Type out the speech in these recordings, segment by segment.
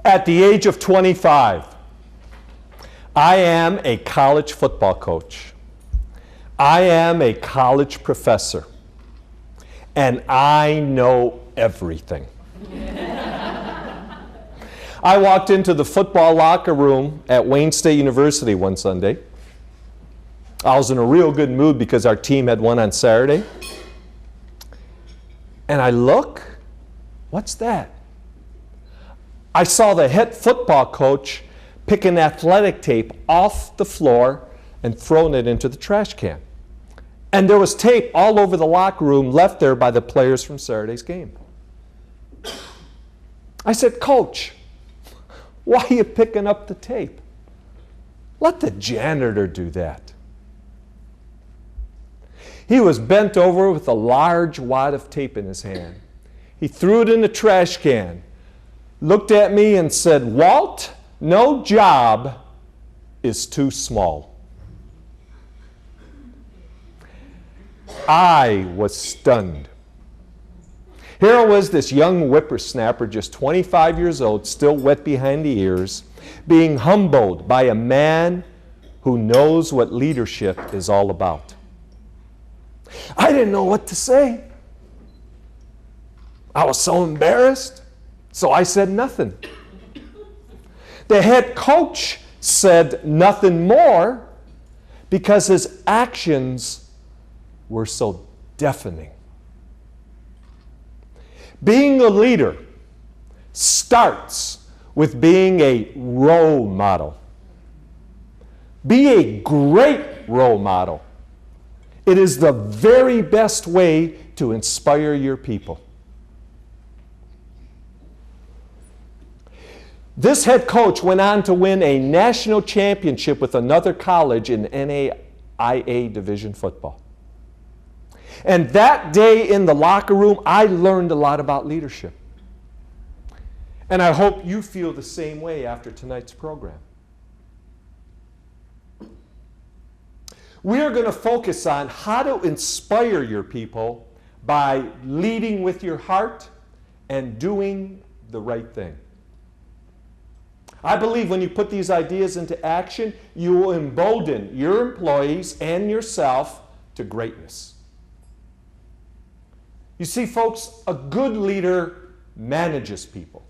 At the age of 25, I am a college football coach. I am a college professor. And I know everything. I walked into the football locker room at Wayne State University one Sunday. I was in a real good mood because our team had won on Saturday. And I look, what's that? I saw the head football coach picking athletic tape off the floor and throwing it into the trash can. And there was tape all over the locker room left there by the players from Saturday's game. I said, Coach, why are you picking up the tape? Let the janitor do that. He was bent over with a large wad of tape in his hand. He threw it in the trash can, looked at me and said, Walt, no job is too small. I was stunned. Here was this young whippersnapper, just 25 years old, still wet behind the ears, being humbled by a man who knows what leadership is all about. I didn't know what to say. I was so embarrassed, so I said nothing. The head coach said nothing more because his actions were so deafening. Being a leader starts with being a role model. Be a great role model. It is the very best way to inspire your people. This head coach went on to win a national championship with another college in NAIA Division football. And that day in the locker room, I learned a lot about leadership. And I hope you feel the same way after tonight's program. We are going to focus on how to inspire your people by leading with your heart and doing the right thing. I believe when you put these ideas into action, you will embolden your employees and yourself to greatness. You see, folks, a good leader manages people.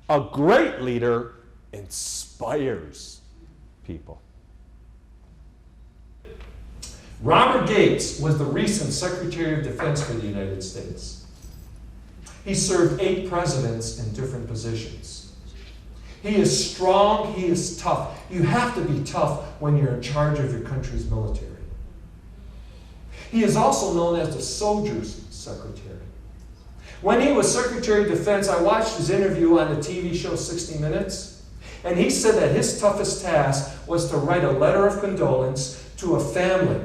A great leader inspires people. Robert Gates was the recent Secretary of Defense for the United States. He served 8 presidents in different positions. He is strong, he is tough. You have to be tough when you're in charge of your country's military. He is also known as the soldier's secretary. When he was Secretary of Defense, I watched his interview on the TV show 60 Minutes, and he said that his toughest task was to write a letter of condolence to a family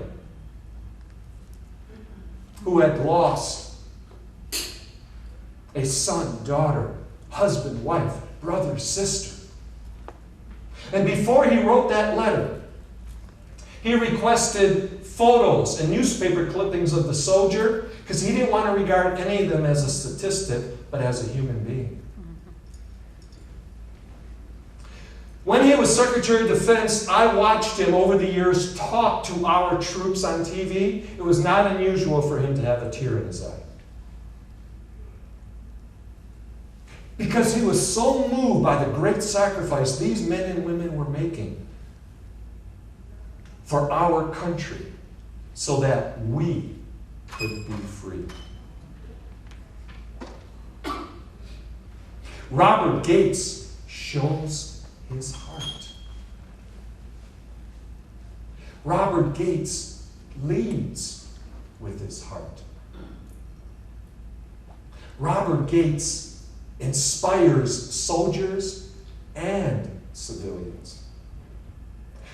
who had lost a son, daughter, husband, wife, brother, sister. And before he wrote that letter, he requested photos and newspaper clippings of the soldier because he didn't want to regard any of them as a statistic, but as a human being. When he was Secretary of Defense, I watched him over the years talk to our troops on TV. It was not unusual for him to have a tear in his eye. Because he was so moved by the great sacrifice these men and women were making for our country so that we could be free. Robert Gates shows his heart. Robert Gates leads with his heart. Robert Gates inspires soldiers and civilians.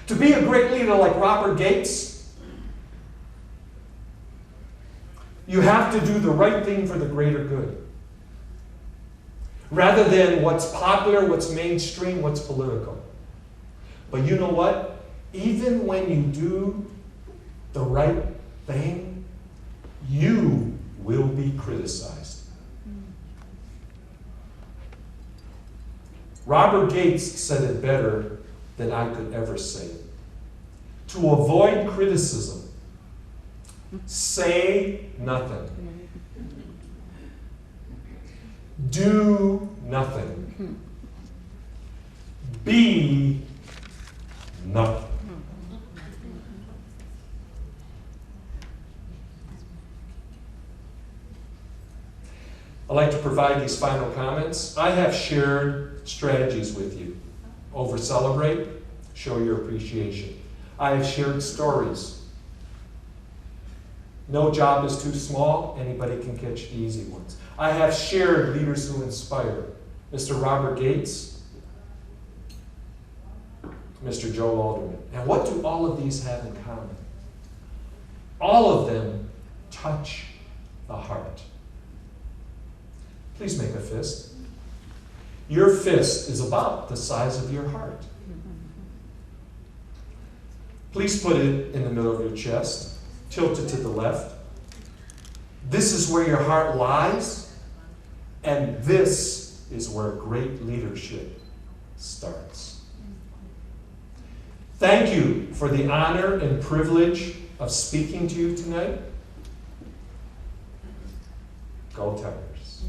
To be a great leader like Robert Gates, you have to do the right thing for the greater good. Rather than what's popular, what's mainstream, what's political. But you know what? Even when you do the right thing, you will be criticized. Robert Gates said it better than I could ever say it. To avoid criticism, say nothing. Do nothing. Be nothing. I'd like to provide these final comments. I have shared strategies with you. Over-celebrate, show your appreciation. I have shared stories. No job is too small, anybody can catch the easy ones. I have shared leaders who inspire. Mr. Robert Gates, Mr. Joe Alderman. And what do all of these have in common? All of them touch the heart. Please make a fist. Your fist is about the size of your heart. Please put it in the middle of your chest. Tilt it to the left. This is where your heart lies, and this is where great leadership starts. Thank you for the honor and privilege of speaking to you tonight. Go Tigers.